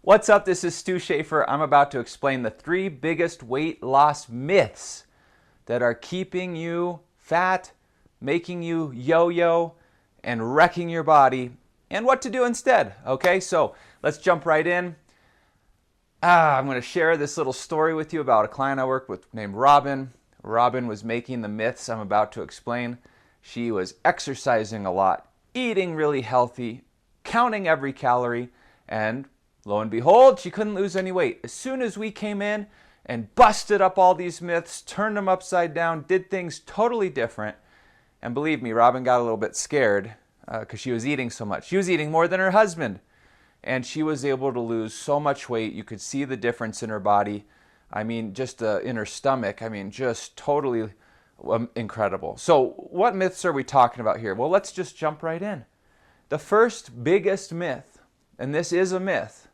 What's up? This is Stu Schaefer. I'm about to explain the 3 biggest weight loss myths that are keeping you fat, making you yo-yo, and wrecking your body, and what to do instead. Okay, so let's jump right in. I'm going to share this little story with you about a client I worked with named Robin. Robin was making the myths I'm about to explain. She was exercising a lot, eating really healthy, counting every calorie, and lo and behold, she couldn't lose any weight. As soon as we came in and busted up all these myths, turned them upside down, did things totally different, and believe me, Robin got a little bit scared because she was eating so much. She was eating more than her husband, and she was able to lose so much weight. You could see the difference in her body. I mean, just in her stomach. I mean, just totally incredible. So what myths are we talking about here? Well, let's just jump right in. The first biggest myth, and this is a myth,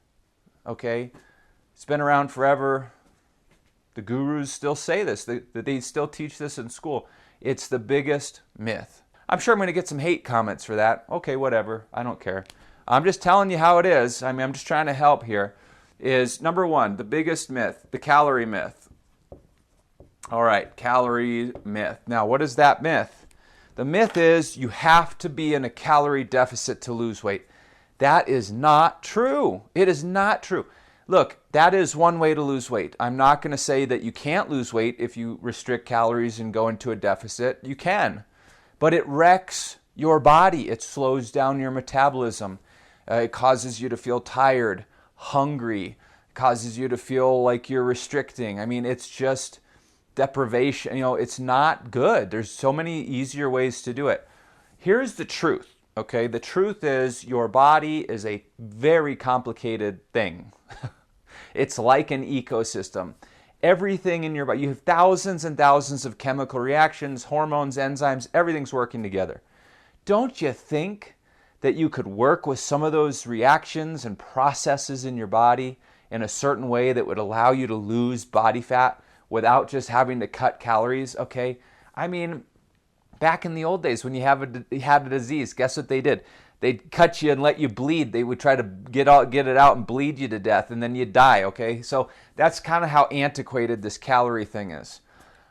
okay? It's been around forever. The gurus still say this. They still teach this in school. It's the biggest myth. I'm sure I'm going to get some hate comments for that. Okay, whatever. I don't care. I'm just telling you how it is. I mean, I'm just trying to help here. Is number 1, the biggest myth, the calorie myth. All right, calorie myth. Now, what is that myth? The myth is you have to be in a calorie deficit to lose weight. That is not true. It is not true. Look, that is one way to lose weight. I'm not going to say that you can't lose weight if you restrict calories and go into a deficit. You can. But it wrecks your body. It slows down your metabolism. It causes you to feel tired, hungry, causes you to feel like you're restricting. I mean, it's just deprivation. You know, it's not good. There's so many easier ways to do it. Here's the truth. Okay, the truth is your body is a very complicated thing. It's like an ecosystem. Everything in your body, you have thousands and thousands of chemical reactions, hormones, enzymes, everything's working together. Don't you think that you could work with some of those reactions and processes in your body in a certain way that would allow you to lose body fat without just having to cut calories? Okay, I mean, back in the old days when you had a disease, guess what they did? They'd cut you and let you bleed. They would try to get it out and bleed you to death, and then you'd die, okay? So that's kind of how antiquated this calorie thing is.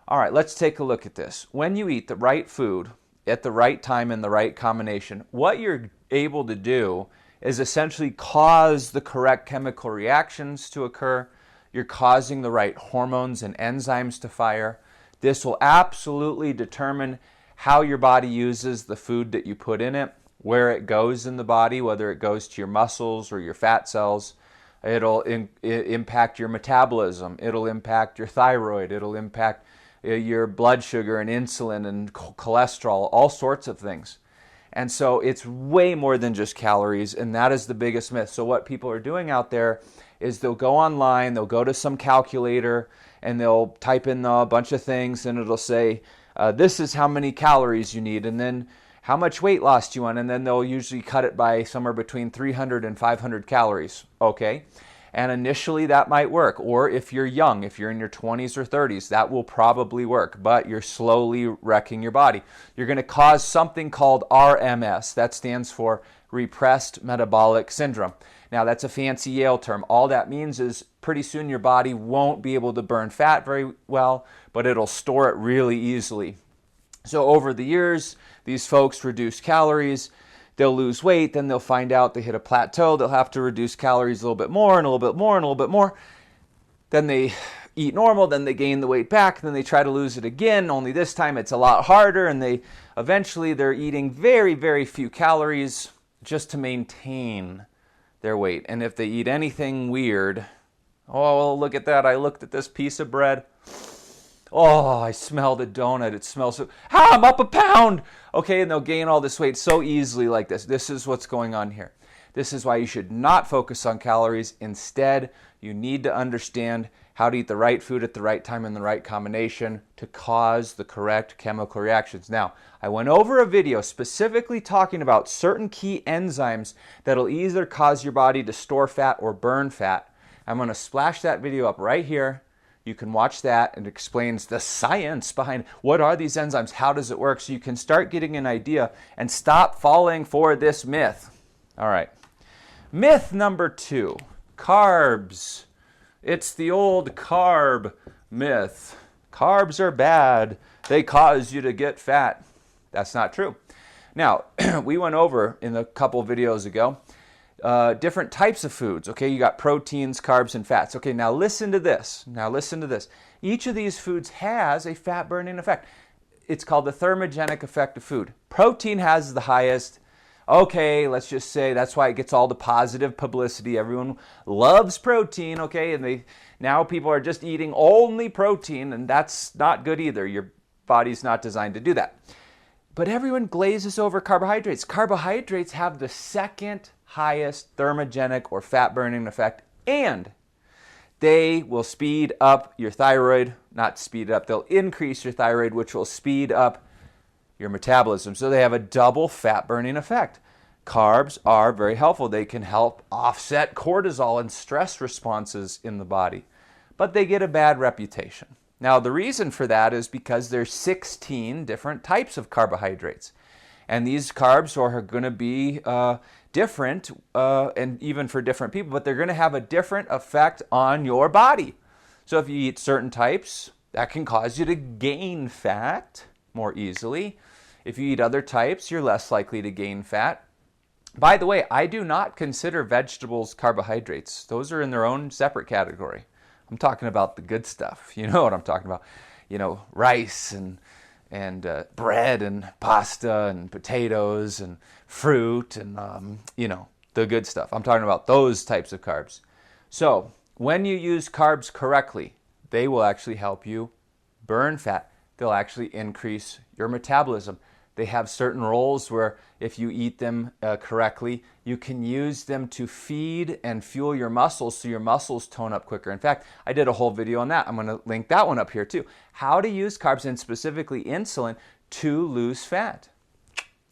All right, let's take a look at this. When you eat the right food at the right time in the right combination, what you're able to do is essentially cause the correct chemical reactions to occur. You're causing the right hormones and enzymes to fire. This will absolutely determine how your body uses the food that you put in it, where it goes in the body, whether it goes to your muscles or your fat cells. It'll impact your metabolism. It'll impact your thyroid. It'll impact your blood sugar and insulin and cholesterol, all sorts of things. And so it's way more than just calories, and that is the biggest myth. So what people are doing out there is they'll go online, they'll go to some calculator, and they'll type in a bunch of things, and it'll say, this is how many calories you need, and then how much weight loss do you want, and then they'll usually cut it by somewhere between 300 and 500 calories, okay? And initially that might work, or if you're young, if you're in your 20s or 30s, that will probably work, but you're slowly wrecking your body. You're going to cause something called RMS. That stands for Repressed Metabolic Syndrome. Now, that's a fancy Yale term. All that means is pretty soon your body won't be able to burn fat very well, but it'll store it really easily. So over the years, these folks reduce calories, they'll lose weight, then they'll find out they hit a plateau, they'll have to reduce calories a little bit more and a little bit more and a little bit more. Then they eat normal, then they gain the weight back, then they try to lose it again, only this time it's a lot harder, and they're eating very, very few calories just to maintain their weight. And if they eat anything weird, oh, look at that, I looked at this piece of bread. Oh, I smelled a donut. It smells so... I'm up a pound! Okay, and they'll gain all this weight so easily like this. This is what's going on here. This is why you should not focus on calories. Instead, you need to understand how to eat the right food at the right time in the right combination to cause the correct chemical reactions. Now, I went over a video specifically talking about certain key enzymes that'll either cause your body to store fat or burn fat. I'm going to splash that video up right here. You can watch that, and it explains the science behind what are these enzymes, how does it work, so you can start getting an idea and stop falling for this myth. All right. Myth number 2. carbs. It's the old carb myth. Carbs are bad. They cause you to get fat. That's not true. Now, we went over in a couple videos ago different types of foods. Okay, you got proteins, carbs, and fats. Okay, now listen to this. Each of these foods has a fat burning effect. It's called the thermogenic effect of food. Protein has the highest. Okay, let's just say that's why it gets all the positive publicity. Everyone loves protein, okay? And now people are just eating only protein, and that's not good either. Your body's not designed to do that. But everyone glazes over carbohydrates. Carbohydrates have the second highest thermogenic or fat burning effect, and they will speed up your thyroid, not speed it up, they'll increase your thyroid, which will speed up your metabolism. So they have a double fat burning effect. Carbs are very helpful. They can help offset cortisol and stress responses in the body, but they get a bad reputation. Now, the reason for that is because there's 16 different types of carbohydrates. And these carbs are going to be different, and even for different people, but they're going to have a different effect on your body. So if you eat certain types, that can cause you to gain fat more easily. If you eat other types, you're less likely to gain fat. By the way, I do not consider vegetables carbohydrates. Those are in their own separate category. I'm talking about the good stuff. You know what I'm talking about. You know, rice and bread and pasta and potatoes and fruit and, the good stuff. I'm talking about those types of carbs. So when you use carbs correctly, they will actually help you burn fat. They'll actually increase your metabolism. They have certain roles where if you eat them correctly, you can use them to feed and fuel your muscles so your muscles tone up quicker. In fact, I did a whole video on that. I'm going to link that one up here too. How to use carbs and specifically insulin to lose fat.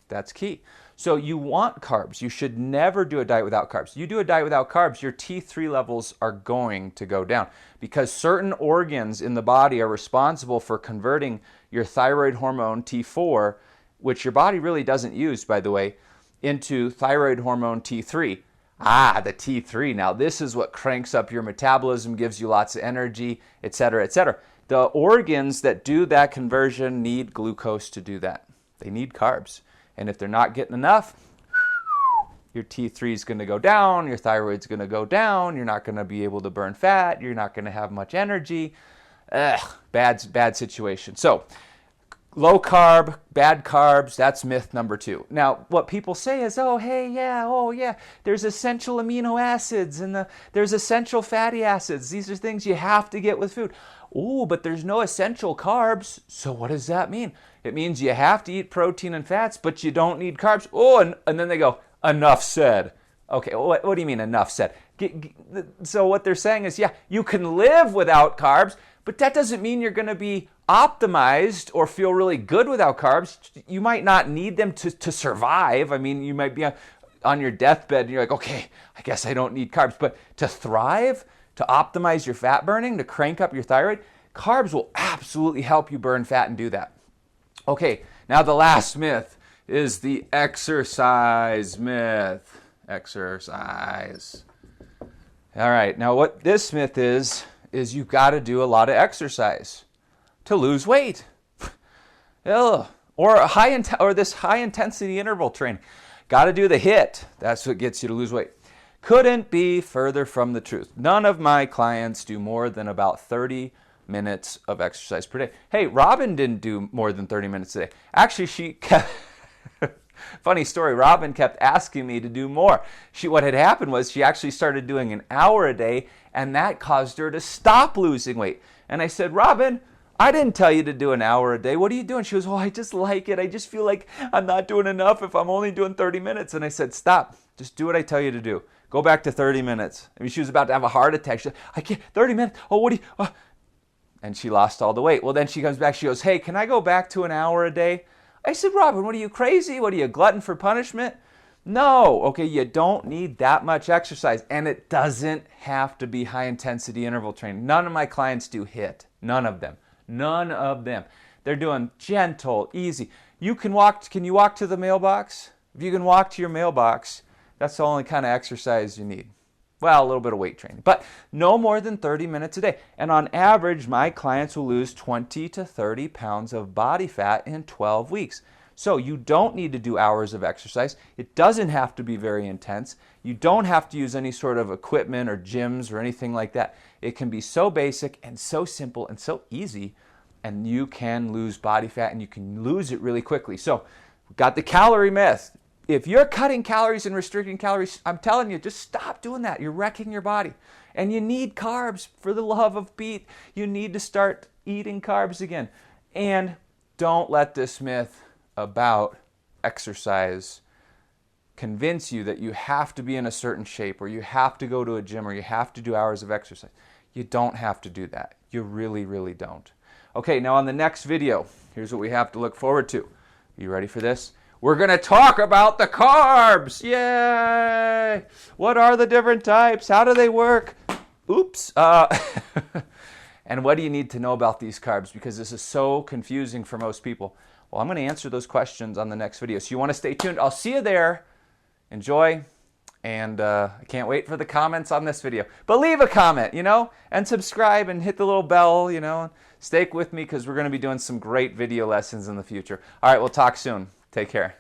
That's key. So you want carbs. You should never do a diet without carbs. You do a diet without carbs, your T3 levels are going to go down because certain organs in the body are responsible for converting your thyroid hormone T4, which your body really doesn't use, by the way, into thyroid hormone T3. The T3. Now, this is what cranks up your metabolism, gives you lots of energy, etc., etc. The organs that do that conversion need glucose to do that. They need carbs. And if they're not getting enough, your T3 is going to go down, your thyroid's going to go down, you're not going to be able to burn fat, you're not going to have much energy. Bad situation. So, low carb, bad carbs, that's myth number 2. Now, what people say is, there's essential amino acids and there's essential fatty acids. These are things you have to get with food. Oh, but there's no essential carbs. So what does that mean? It means you have to eat protein and fats, but you don't need carbs. Oh, and then they go, enough said. Okay, what do you mean enough said? So what they're saying is, you can live without carbs, but that doesn't mean you're going to be optimized or feel really good without carbs. You might not need them to survive. I mean, you might be on your deathbed and you're like, okay, I guess I don't need carbs. But to thrive, to optimize your fat burning, to crank up your thyroid, carbs will absolutely help you burn fat and do that. Okay, now the last myth is the exercise myth. Exercise. All right, now what this myth is you've got to do a lot of exercise to lose weight. Or this high intensity interval training. Got to do the HIIT. That's what gets you to lose weight. Couldn't be further from the truth. None of my clients do more than about 30 minutes of exercise per day. Hey, Robin didn't do more than 30 minutes a day. Actually, she kept... Funny story, Robin kept asking me to do more. What had happened was she actually started doing an hour a day, and that caused her to stop losing weight. And I said, Robin, I didn't tell you to do an hour a day. What are you doing? She goes, I just like it. I just feel like I'm not doing enough if I'm only doing 30 minutes. And I said, stop. Just do what I tell you to do. Go back to 30 minutes. I mean, she was about to have a heart attack. She said, I can't, 30 minutes. Oh, what do you... Oh. And she lost all the weight. Well, then she comes back. She goes, hey, can I go back to an hour a day? I said, Robin, what are you, crazy? What are you, a glutton for punishment? No. Okay, you don't need that much exercise. And it doesn't have to be high-intensity interval training. None of my clients do HIIT. None of them. None of them. They're doing gentle, easy. Can you walk to the mailbox? If you can walk to your mailbox, that's the only kind of exercise you need. Well, a little bit of weight training, but no more than 30 minutes a day. And on average, my clients will lose 20 to 30 pounds of body fat in 12 weeks. So you don't need to do hours of exercise. It doesn't have to be very intense. You don't have to use any sort of equipment or gyms or anything like that. It can be so basic and so simple and so easy, and you can lose body fat and you can lose it really quickly. So we've got the calorie myth. If you're cutting calories and restricting calories, I'm telling you, just stop doing that. You're wrecking your body. And you need carbs, for the love of Pete. You need to start eating carbs again. And don't let this myth about exercise convince you that you have to be in a certain shape or you have to go to a gym or you have to do hours of exercise. You don't have to do that. You really, really don't. Okay, now on the next video, here's what we have to look forward to. Are you ready for this? We're going to talk about the carbs. Yay! What are the different types? How do they work? Oops. And what do you need to know about these carbs? Because this is so confusing for most people. Well, I'm going to answer those questions on the next video. So you want to stay tuned. I'll see you there. Enjoy. And I can't wait for the comments on this video. But leave a comment, and subscribe and hit the little bell, and stay with me because we're going to be doing some great video lessons in the future. All right, we'll talk soon. Take care.